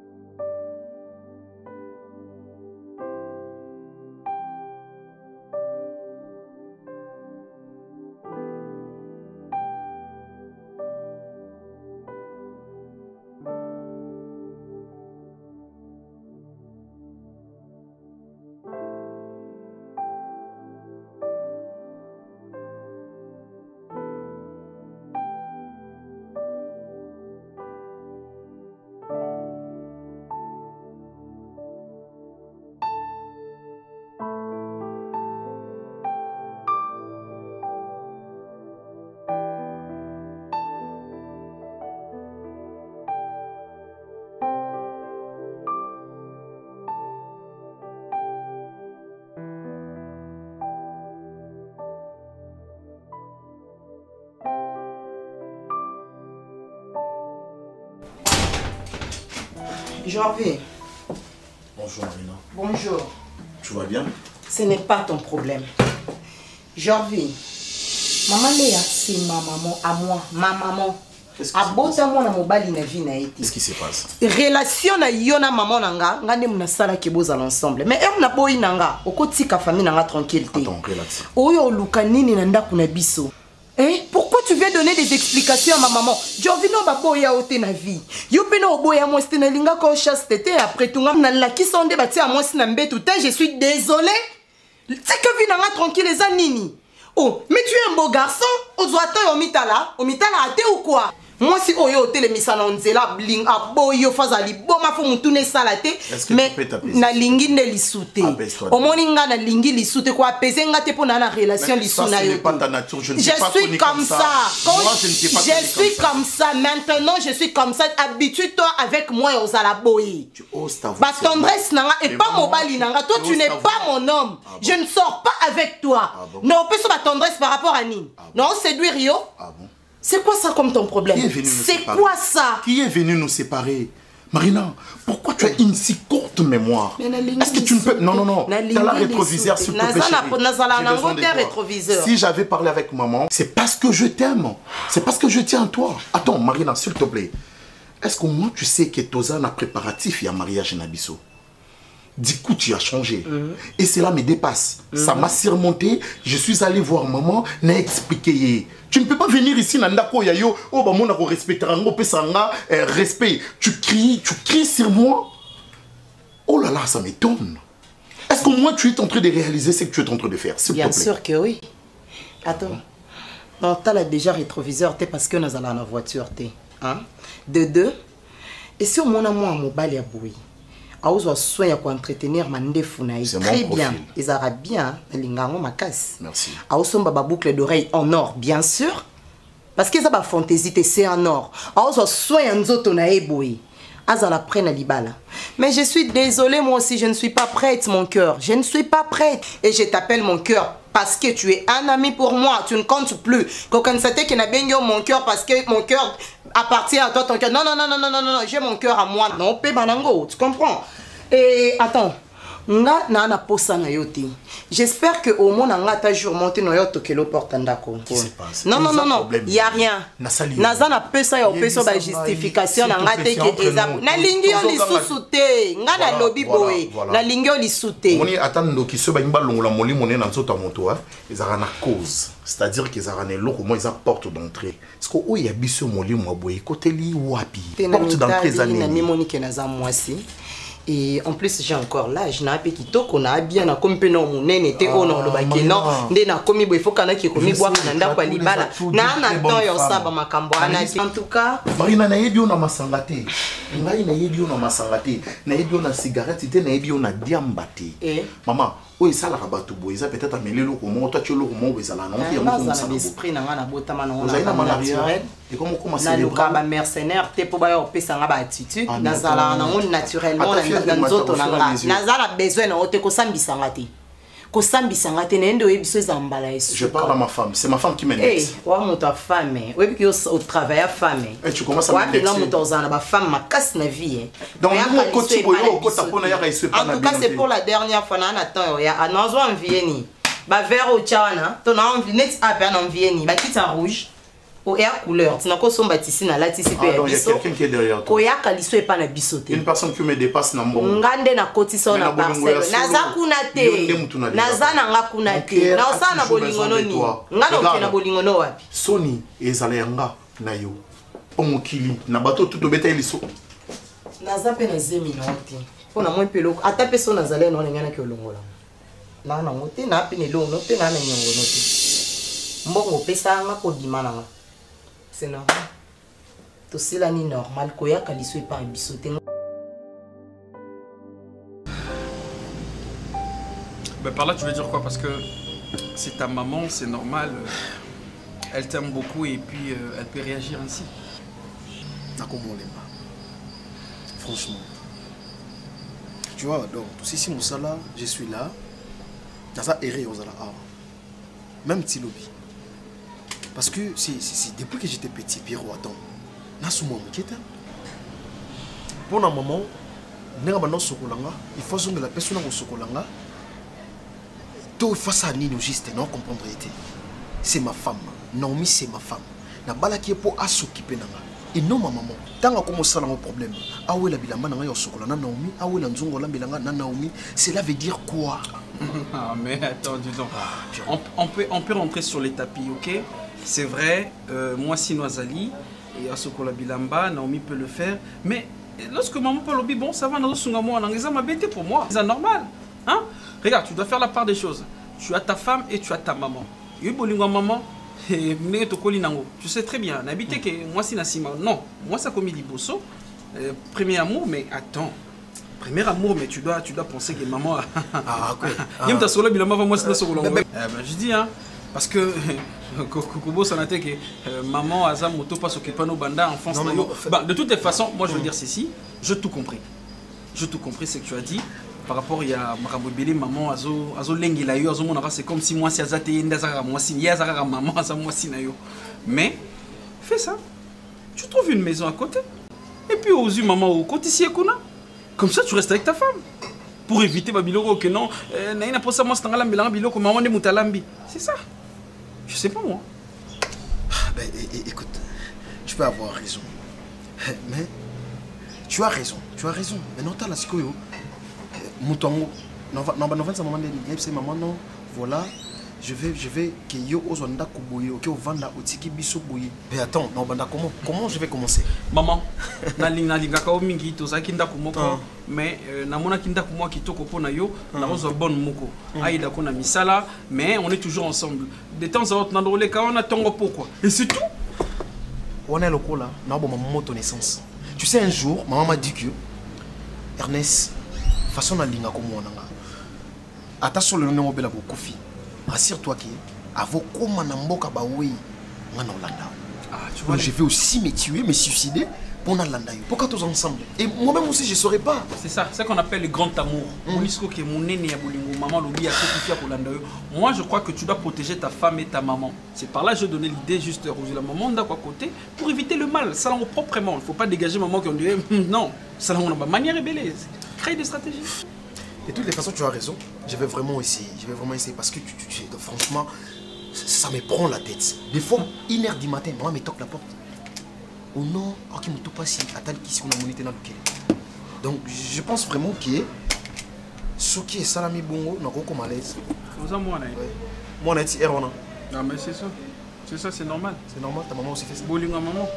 [SPEAKER 7] Jorvé.
[SPEAKER 11] Bonjour Marina.
[SPEAKER 7] Bonjour.
[SPEAKER 11] Tu vas bien?
[SPEAKER 7] Ce n'est pas ton problème. Jorvé, Maman Léa, c'est ma maman à moi, ma maman. Abota moi na mobali na vie na été.
[SPEAKER 11] Qu'est-ce qui se passe?
[SPEAKER 7] Relation na yona maman nanga, ngande muna sala ke boza l'ensemble. Mais er na boy nanga, okotika famille nanga tranquillité.
[SPEAKER 11] Attends, relax.
[SPEAKER 7] Oyo luka nini na ndako na biso. Pourquoi tu viens donner des explications à ma maman? Jovino ba boya ote na vie. Yo pena oboya moi c'était na linga ko chasse tete après tout ngam na la ki sonde ba tia moi sina mbetu te, je suis désolé. C'est que vie nanga tranquille les anini. Oh, mais tu es un beau garçon, on doit attendre au mitala até ou quoi? Moi si oyo tele misana onzela bling aboyo fazali boma fo mutune salate mais na lingi ne lisute omoninga na lingi lisute ko apaiser ngate po na relation lisuna yo je suis comme ça je suis comme ça maintenant je suis comme ça habitue-toi avec moi aux ala boyi ba tendresse nanga et pas mobali nanga toi tu n'es pas mon homme je ne sors pas avec toi non on peut se ba tendresse par rapport à Nine non séduire yo c'est quoi ça comme ton problème? C'est quoi ça?
[SPEAKER 11] Qui est venu nous séparer? Marina, pourquoi tu as une si courte mémoire? Est-ce que tu ne peux... Non, non, non. T'as la rétroviseur, s'il te plaît, chérie. Si j'avais parlé avec maman, c'est parce que je t'aime. C'est parce que je tiens à toi. Attends, Marina, s'il te plaît. Est-ce qu'au moins tu sais que Toza a préparatif et un mariage Nabiso? Du coup, tu as changé. Et cela me dépasse. Ça m'a surmonté. Je suis allé voir maman, n'a expliqué. Tu ne peux pas venir ici, Nandako Yayo, oh, bah, mon respect, respect. Tu cries sur moi. Oh là là, ça m'étonne. Est-ce qu'au moins tu es en train de réaliser ce que tu es en train de faire, s'il te plaît?
[SPEAKER 7] Bien sûr que oui. Attends. Non, tu as déjà rétroviseur, parce que nous allons dans la voiture. Hein? De deux. Et si au moins mon bal est bouilli. Aouzo soin ya ko entretenir mandefu na très bien. Ils arabes bien lingango makas.
[SPEAKER 11] Merci.
[SPEAKER 7] Aouzo baba boucle d'oreille en or bien sûr. Parce que ça ba fantaisie c'est en or. Aouzo soin nzoto na eboyi. Azala prenne libala. Mais je suis désolée moi aussi je ne suis pas prête mon cœur. Je ne suis pas prête et je t'appelle mon cœur parce que tu es un ami pour moi, tu ne comptes plus. Quand c'était que na bengo mon cœur parce que mon cœur appartient à toi ton cœur. Non non non non non non non, j'ai mon cœur à moi. Non, pe banango, tu comprends? Et attends. Nga na na posa na yoti. J'espère que au moins nga ta jour monter no yoto que le porte ndako. Non non non non, il y a rien. Naza na pesa ya pesa ba justification na nga te ke ezabo. Na lingi on li sousouté, nga na lobby boy. Na lingi on li sousouté.
[SPEAKER 11] Moni atando ki se ba ngba longola molimo ne na nzoto moto ha, ezara na cause. C'est-à-dire qu'ils ont un lot comment ils ont porte d'entrée. Est-ce que où il y a biso molimo boy côté li wapi. Porte d'entrée zani.
[SPEAKER 7] Na mimoni ke naza mwasi. Et en plus j'ai encore l'âge na pe kitoko na bien na kompe no munene te ono lo bakeno nde na komi bo ifoka ki komi bwa na ndako libala na na temps yo saba makambo ana en tout cas
[SPEAKER 11] Marina na yebi ona masangate ngai na yebi ona masangate na yebi ona cigarette te na yebi ona diambate maman o isala ka batu bo isa peut-être amelelo ko mo toi tu lo ko mo bezala na on
[SPEAKER 7] na l'esprit na nga na botama na naturel
[SPEAKER 11] et comment commencer
[SPEAKER 7] na luka ba mercenaire te po ba yo pesa nga ba attitude na zala na on naturellement na nzoto na nga na zala besoin na ote ko sambisa ngati ko sambisa ngati na endo ebiso ezambala yesu.
[SPEAKER 11] Je parle à ma femme, c'est ma femme qui m'indexe.
[SPEAKER 7] Eh wa moto femme oui puis au travail à femme
[SPEAKER 11] et tu commences à m'indexer.
[SPEAKER 7] Wa moto zana ba femme makas na vie
[SPEAKER 11] donc mon côté boyo ko tapona ya reçu pas na
[SPEAKER 7] bien. En tout cas c'est pour la dernière fois na attend ya anonzo envier ni ba vert au chana ton envie net à peine envier ni ba kit en rouge au air couleur tu n'as pas son bâtissé na latisi pe
[SPEAKER 11] il y a quelqu'un qui est derrière toi
[SPEAKER 7] koya kaliso pas na bisoté
[SPEAKER 11] une personne qui me dépasse na mbongo
[SPEAKER 7] ngande na kotisa na parcelle naza kuna te naza na nga kuna te na osa na bolingono ni ngana oke na bolingono wapi
[SPEAKER 11] soni ezala yanga na yo pomokili na bato tout obeta eliso
[SPEAKER 7] naza pe na zemi na ote pona moi pelo ata pe so nazala no ngana ke olongola na na ngote na pe ne lo no te na na nyongo no te mbongo pesa nga ko dimana nga. C'est normal. Tout cela n'est normal. Koya kaliso pas bisoté.
[SPEAKER 12] Ben par là tu veux dire quoi? Parce que c'est ta maman, c'est normal. Elle t'aime beaucoup et puis elle peut réagir ainsi.
[SPEAKER 6] Franchement. Tu vois, donc, si Moussala, je suis là. Naza erré aux ala. Même Tilobi. Parce que c'est depuis que j'étais petit, Pierrot, attends. Nasuma Muketa. Pour la maman, il faut que la personne au sokolanga. Tout face à Nino juste, non comprendre. C'est ma femme. Naomi c'est ma femme. Na balaki pour s'occuper nanga. Et non ma maman. Tant que ça un problème. Ah ouais la bilamba nanga yo sokola na Naomi. Ah ouais la nzongo la bilanga na Naomi. Cela veut dire quoi?
[SPEAKER 12] Ah mais attends, dis donc. On peut rentrer sur les tapis, ok? C'est vrai, moi si Noazali et à Sokola Bilamba, Naomi peut le faire, mais lorsque maman peut le bon, ça va dans le moi, ça m'a bêté pour moi, c'est normal. Hein? Regarde, tu dois faire la part des choses. Tu as ta femme et tu as ta maman. Maman, tu sais très bien, n'habite que moi si Nassima. Non, moi ça commis Liboso, premier amour, mais attends. Premier amour, mais tu dois penser que maman. Ah, quoi. Je dis, hein, parce que Kokobo ça n'a été que maman Azam moto pas s'occuper nos bandas en France. De toutes les façons, moi je veux dire ceci, j'ai tout compris. J'ai tout compris ce que tu as dit. Par rapport à Marabobili, maman Azo Lengi la yo, Azo Monara, c'est comme si moi si Azate Ndazara, moi si Yazara, maman Azam moi si Nayo. Mais fais ça. Tu trouves une maison à côté. Et puis aux yeux maman au côté ici Ekuna. Comme ça, tu restes avec ta femme. Pour éviter Babiloro que non, Naïna pour ça, moi, c'est un lambi, biloko, maman de Moutalambi. C'est ça. Je sais pas, moi.
[SPEAKER 6] Ben, écoute, tu peux avoir raison. Mais, tu as raison. Mais non, t'as la sikoyo. Moutongo. Non, ça maman de maman, non, voilà. Je vais que yo ozonda kuboye, ok, ovanda otiki biso boye. Mais attends, non banda comment je vais commencer? Maman,
[SPEAKER 12] na linga ka omingi to zakinda kumoko, mais na mona kinda kumwa kitoko pona yo, na rozo bonne moko. Aïda kona misala, mais on est toujours ensemble. De temps à autre na rolé ka on attend pourquoi. Et c'est tout.
[SPEAKER 6] On est loco là, na bon maman ton naissance. Tu sais un jour, maman m'a dit que Ernest façon na linga kumwa nanga. Ata solo no bela ko kofi. Rassure-toi que avant comment n'amboka baoui on Hollanda. Tu vois, je vais aussi me tuer, me suicider pour Hollanda. Pourquoi tous ensemble? Et moi-même aussi je saurais pas.
[SPEAKER 12] C'est ça, c'est ce qu'on appelle le grand amour. Moi je crois que tu dois protéger ta femme et ta maman. C'est par là que je donnais l'idée juste de la maman d'accord côté pour éviter le mal. Ça l'en proprement. Il ne faut pas dégager maman qui on dirait non. Ça l'en a manière rebelle. Créer des stratégies.
[SPEAKER 6] De toutes les façons, tu as raison. Je vais vraiment essayer. Parce que franchement, ça me prend la tête. Des fois, 1h du matin, maman me toque la porte. Oh non, ok, me toque pas si attends qui on a monité dans le. Donc, je pense vraiment que ce qui est salami bongo, n'a pas comme à l'aise.
[SPEAKER 12] Vous en moi,
[SPEAKER 6] moi, on a dit erreur.
[SPEAKER 12] Non, mais c'est ça. C'est ça, c'est normal.
[SPEAKER 6] C'est normal, ta maman aussi fait ça.
[SPEAKER 12] Bowling à maman.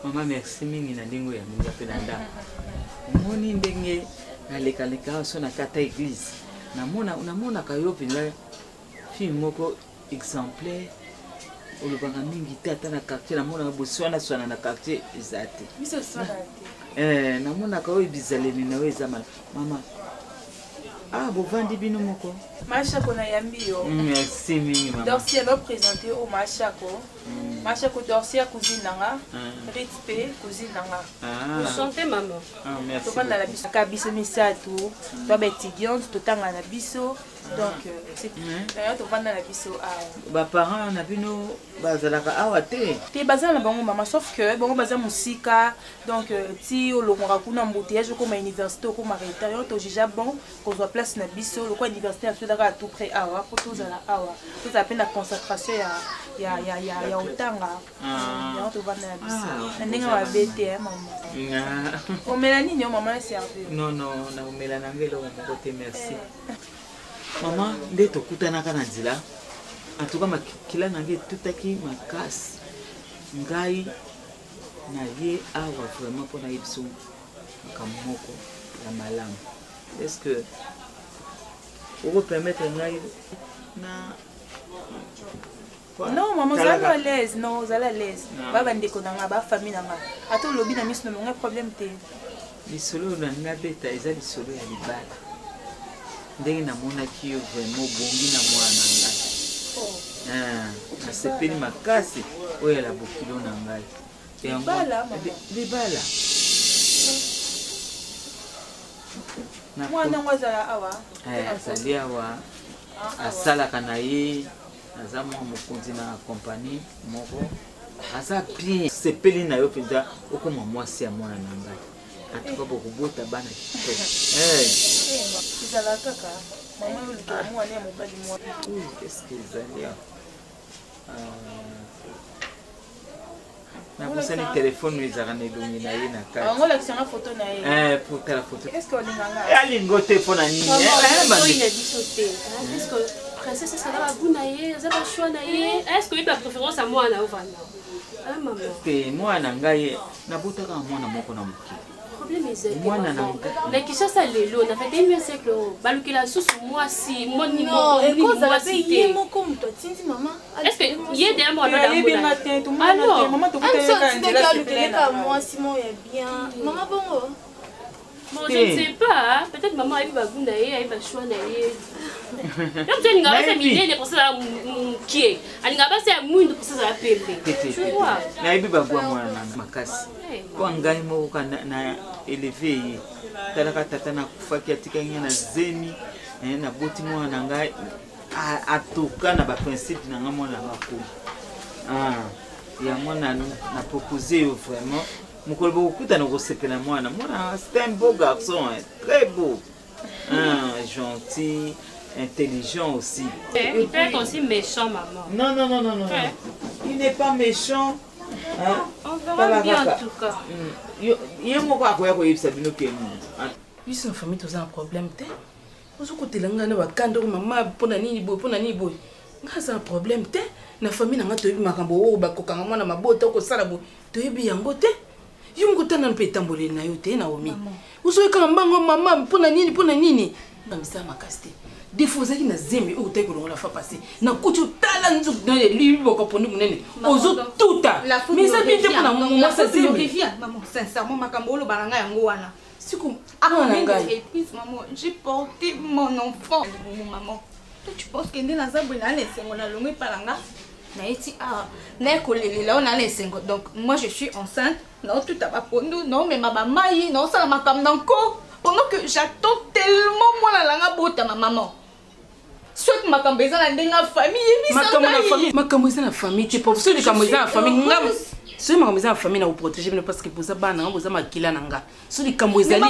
[SPEAKER 3] Maman, merci mingi na ndingo ya mingi apelanda. Moni ndenge na leka so na kata église. Namona kayo pinga fille moko exemplaire. Olobanga mingi tata na quartier namona boswana swana na quartier ezate.
[SPEAKER 10] Biso swana
[SPEAKER 3] te. Namona kayo bizaleni na weza mama. Ah, vous vendez bien moko.
[SPEAKER 9] Machako na yambi yo.
[SPEAKER 3] Merci mingi maman.
[SPEAKER 9] Dorcia va présenter au Machako. Machako Dorcia cousine nanga. Ritpe cousine nanga.
[SPEAKER 8] Vous sentez maman?
[SPEAKER 3] Ah, merci.
[SPEAKER 9] Tu vas dans la biso kabiso misato. Tu vas étudiante, tu tanga na biso. Donc c'est d'ailleurs tu vas dans la biso a.
[SPEAKER 3] Ba parents na bino bazalaka awa te.
[SPEAKER 9] Te bazala bango maman sauf que bango bazala musika donc ti olongora kuna embouteillage comme université comme arrêter to déjà bon qu'on soit place na biso le quoi université à tout à tout près awa pour tous à awa tout à peine la concentration ya otanga ya to va na biso ndinga wa BT maman o melani nyo maman servi
[SPEAKER 3] non na melana ngelo côté merci maman nde tokutanaka na nzela en tout cas makila nange tutaki makasi ngai na ye awa vraiment pour na biso makamoko ya malamu est-ce que vous permettre ngai na
[SPEAKER 9] non maman vous allez à l'aise non vous allez à l'aise baba ndeko nanga ba famille nanga ato lobi na miso na problème te
[SPEAKER 3] bisolo na ngabeta eza bisolo ya libala ndenge namonaki yo vraiment bongi na mwana ngai nasepeli makasi oyo ala bokilo na ngai libala
[SPEAKER 9] mwana ngo azala awa
[SPEAKER 3] azali awa asalaka na ye aza mwa mokonzi na kompani moko aza bien sepeli na yo mpenza okoma mwasi ya mwana na ngai En tout cas, beaucoup de tabac. Qu'est-ce qu'ils allaient? Na kusani téléphone nous arane dongi na ye na kati.
[SPEAKER 9] Ngo la kisanga photo na ye.
[SPEAKER 3] Pour la photo.
[SPEAKER 9] Qu'est-ce qu'on nganga?
[SPEAKER 3] Ali ngote pona nini?
[SPEAKER 8] Il a dit sauter. Est-ce que princesse ça va buna ye, ça va choix na ye? Est-ce que il a préférence à moi na ovana? Ah maman.
[SPEAKER 3] Te moi na ngai na botaka mwana moko na muki.
[SPEAKER 8] Problème est moi na la question ça lelo na fait mieux c'est que balukela sous moi si mon niveau moi si
[SPEAKER 10] moko mto tindi maman.
[SPEAKER 8] Est-ce que yé derrière moi là alors
[SPEAKER 10] maman to kuteka moi si moi est bien. Maman bongo.
[SPEAKER 8] Bon, je ne sais pas, peut-être maman elle va gounaye, elle va choisir. Donc tu n'as pas mis les procès à qui est. Elle n'a pas fait moins de procès à la paix. Tu vois.
[SPEAKER 3] Na ibi bagwa mwana na makasi. Kwa ngai mo kana na élevé. Talaka tata na kufaki atika ngena zemi na boti mwana ngai atoka na ba principe na ngamona ngako. Ya mwana na proposer vraiment mukolo bokuta na kosepela mwana c'est un beau garçon très beau gentil intelligent aussi
[SPEAKER 8] il peut être aussi méchant maman
[SPEAKER 3] non il n'est pas méchant
[SPEAKER 8] on verra bien en tout cas
[SPEAKER 3] il moko akoya koyebisa bino ke
[SPEAKER 5] biso na famille toza un problème te ozokotela nga na bakanda ko mama pona nini boy nga za un problème te na famille na nga toyebi makambo oyo bakokanga mwana mabota okosala boy toyebi yango te yo ngotana mpe tamboleli na yo te Naomi uzoyekanga mbango mama mpona nini bamisa makasi te defo ozalaki na zemi oyo otaki kolongola fa passé na kuti otala nzoku na liboko poni monene ozotuta mais eza bien te mpona mwasa zemi
[SPEAKER 10] maman sincèrement makambo olobaka nga yango wana
[SPEAKER 5] siku
[SPEAKER 10] maman j'ai porté mon enfant maman toi tu penses que nde naza boye na lesengo na longo epalanga naiti na ekolelela ona lesengo donc moi je suis enceinte non tout à bapondo non mais ma mai non ça ma comme nanko pendant que j'attends tellement moi la langa bota ma maman soit ma kambeza na ndenga famille
[SPEAKER 5] makambo eza na famille tu peux celui makambo eza na famille ngam celui makambo eza na famille na protéger parce que poza bana ngam poza makila nanga celui makambo ezali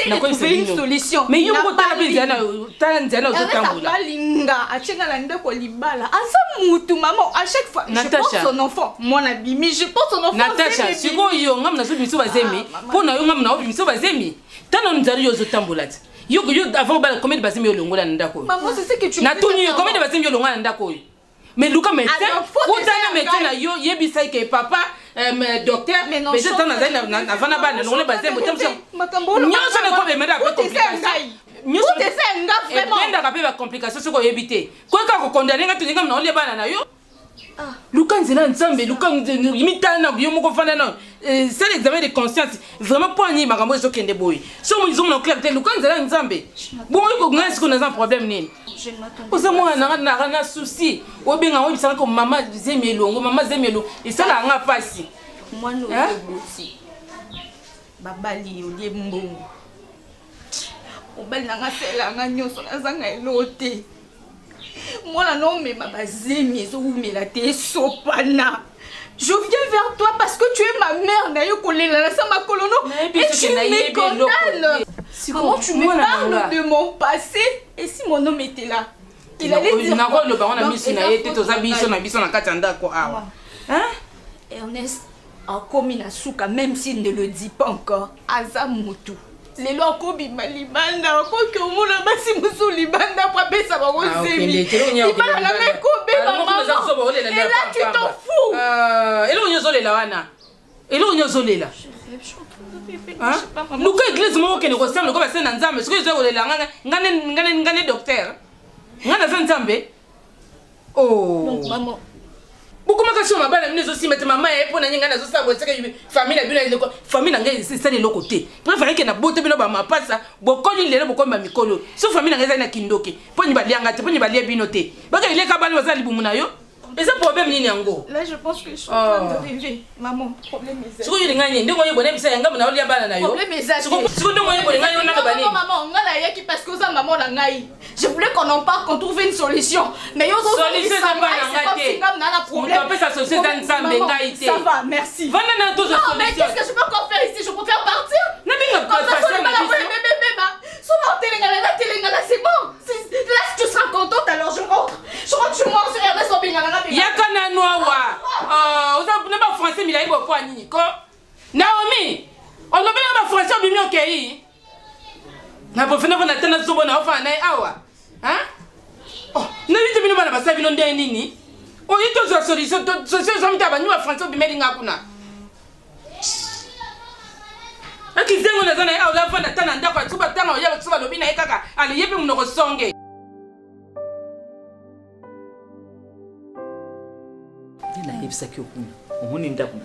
[SPEAKER 10] na ko une solution
[SPEAKER 5] mais yo ko tala bien na tala nzana ozotambola
[SPEAKER 10] balinga achenga na ndeko libala asa mutu maman à chaque fois je pense son enfant mon abimi je pense son enfant
[SPEAKER 5] Natacha siko yo ngam na so biso bazemi pona yo ngam na o biso bazemi tano nzali yo zotambola yo avant ba combien de bazemi yo longola ndako
[SPEAKER 10] maman c'est ce que tu
[SPEAKER 5] na tuni yo combien de bazemi yo longola ndako mais Luka médecin utana médecin na yo yebisa ke papa docteur mais je t'en na vana bana non le bazemi botamso nyonso ne ko be meda avec complication nyonso
[SPEAKER 10] te senga vraiment
[SPEAKER 5] enda ka pe ba complication soko yebite ko ka ko condamner nga tuninga na ole bana na yo Luka nzela nzambe Luka limita na yo moko fana na c'est l'examen de conscience vraiment pour ni makambo eso kende boy so mo izom na clair te Luka nzela nzambe bon ko ngasi ko na un problème nini oza mwana na souci obenga o bisaka ko mama zemelo isala nga pasi
[SPEAKER 10] mwana oboti babali olie mbongo obali nanga sela nga nyoso nazanga elote mwana no mema bazemi ezowumela te esopana. Je viens vers toi parce que tu es ma mère. Et tu me condamnes. Comment tu me parles de mon passé? Et si mon homme était là? Il allait dire Ernest a commis la souka, même s'il ne le dit pas encore. Azamutu. Les lois kobi malibanda ko que mon abasi musu libanda pour pesa ba ozemi. Il va la même kobe maman. Et là tu t'en fous.
[SPEAKER 5] Elo nyozolela wana. Elo nyozolela. Hein? Luka église mo ke ne ko semble ko ba sena nzambe. Ce que je voulais là ngane docteur. Ngana za nzambe. Oh.
[SPEAKER 10] Donc maman
[SPEAKER 5] beaucoup de choses mabala mine aussi mettre maman et pour na nyinga na zo sabo seke famille na bino ile ko famille na ngai c'est le côté préféré que na bote bino ba mapasa bokoli lele bokomba mikolo so famille na ngai na kindoke poni balianga te poni balia bino te baka ile ka bali bazali bumu na yo Et ça problème ni yango.
[SPEAKER 10] Là, je pense que je suis en train de rêver. Maman, problème est ça.
[SPEAKER 5] Si vous avez gagné, ndongo yebone bisa yanga mona olia bana na yo.
[SPEAKER 10] Problème est ça.
[SPEAKER 5] Si vous ndongo yebone ngani ona bani.
[SPEAKER 10] Maman, ngala yaki parce que ça maman la ngai. Je voulais qu'on en parle, qu'on trouve une solution. Mais yo
[SPEAKER 5] solution ça pas ngate.
[SPEAKER 10] Comme na problème.
[SPEAKER 5] On peut ça solution dans nzambe ngai té.
[SPEAKER 10] Ça va, merci.
[SPEAKER 5] Vana na to solution.
[SPEAKER 10] Mais qu'est-ce que je peux encore faire ici? Je peux faire partir.
[SPEAKER 5] Na binga pas passer na biso.
[SPEAKER 10] C'est bon. Là, si tu seras contente, alors je rentre. Je rentre chez moi sur Ernest Obingala.
[SPEAKER 5] Yakana noawa. Vous avez pas français, mais il a eu beaucoup à Nico. Naomi, on a bien français au bimio kei. Na pas fait na tena zobo na ofa na awa. Hein? Oh, na vite bino bana basa bino ndé nini? Oh, ito zo solution zo mita ba nywa français au bimeli ngakuna. Akizengo na zana ya ulafa na tana ndako atuba tanga oya tsuba lobi na ekaka ali yepe munoko songe. Ina yebisa ki okuna. Omuni ndako na.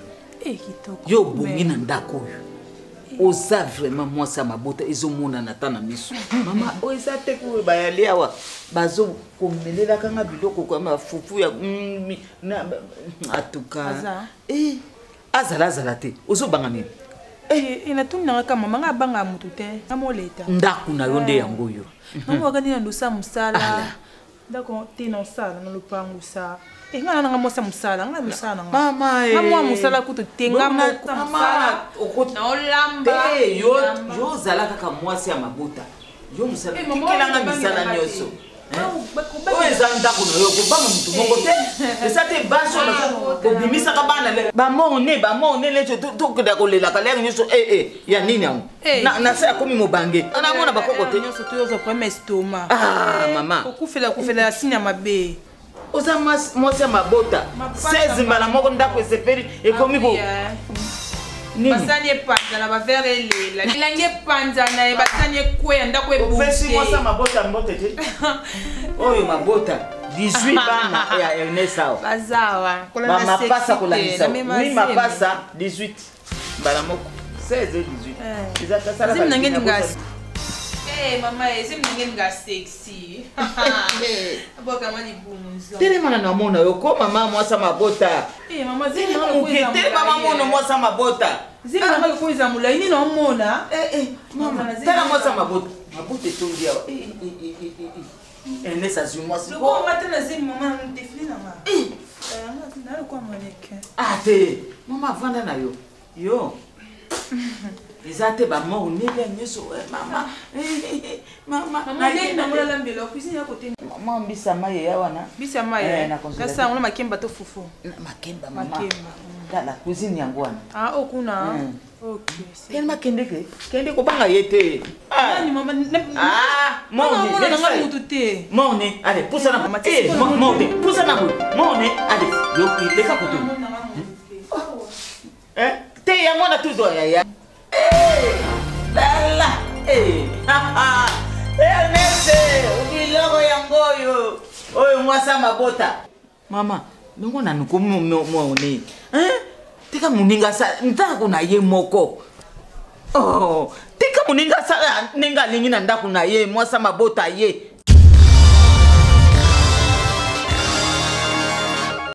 [SPEAKER 9] Kitoko.
[SPEAKER 5] Yo bongi na ndako yo. Oza vraiment moi ça mabota ezomona na tana miso. Mama oza te ku ba yali awa. Bazo komelela kanga biloko kwa mafufu ya na atuka. Azala te. Ozo banga nini?
[SPEAKER 9] Inatuni na kama mama ngabanga mutu te amoleta
[SPEAKER 5] ndaku na yonde yango yo
[SPEAKER 9] ngo kani na ndosa musala ndako tino sala na lupangu sa ngana nga mosa musala ngana musala
[SPEAKER 5] mama
[SPEAKER 9] mama musala kutu tenga
[SPEAKER 5] mama okota
[SPEAKER 9] olamba
[SPEAKER 5] yo zala kaka mwasi ya mabota yo musala kikela nga misala nyoso Oeza ndako na yo kobanga mutu moko te esa te baso na kobimisa ka bana le ba mone le to keda kolela ka le nyoso ya nini yango na sa komi mobange na mona bakoko te
[SPEAKER 9] nyoso to yozo premier estoma
[SPEAKER 5] mama
[SPEAKER 9] kufela sinya mabe
[SPEAKER 5] oza mwasi ya mabota 16 mbala moko ndako esepeli ekomi ko
[SPEAKER 9] basanye panza na bavere elela lilange panza na basanye kwe ndako ebuse
[SPEAKER 5] ofesi mwasa mabota mbote te oyo mabota 18 bana ya Ernest awa
[SPEAKER 9] bazawa
[SPEAKER 5] mama pasa kolanisa oui mapasa 18 mbala moko 16 et 18 izaka sala
[SPEAKER 9] zim nangeni ngasi mama zim nangeni ngasi sexy aboka mali bunzo
[SPEAKER 5] tele mana na mona yo ko mama mwasa mabota
[SPEAKER 9] mama zim
[SPEAKER 5] tele mama mona mwasa mabota
[SPEAKER 9] zim nanga kuiza mulaini na mona
[SPEAKER 5] mama tele mwasa mabota tondi awa Ernest azuma si
[SPEAKER 9] ko matana zim mama ndefili na ma na ko maneke
[SPEAKER 5] te mama vanda na yo Izate ba mo unile nyeso mama
[SPEAKER 9] na mula lambelo cuisine ya kote
[SPEAKER 5] mama mbisa maye ya wana
[SPEAKER 9] bisa maye sasa ngona makemba to fufu
[SPEAKER 5] makemba la cuisine yangu wana
[SPEAKER 9] okuna okay
[SPEAKER 5] ken makende kende ko banga yete
[SPEAKER 9] nani mama
[SPEAKER 5] mone
[SPEAKER 9] na ngani mutu te
[SPEAKER 5] mone allez poussa na mone poussa na mone allez yo leka kote te ya mona tuzo ya Lala, Ernest, ubiloko yangoyo. Oyo mwasa mabota. Mama, nongo na nuko muone. Tika muninga sa ndako na ye moko. Tika muninga sa ninga lingi na ndako na ye mwasa mabota ye.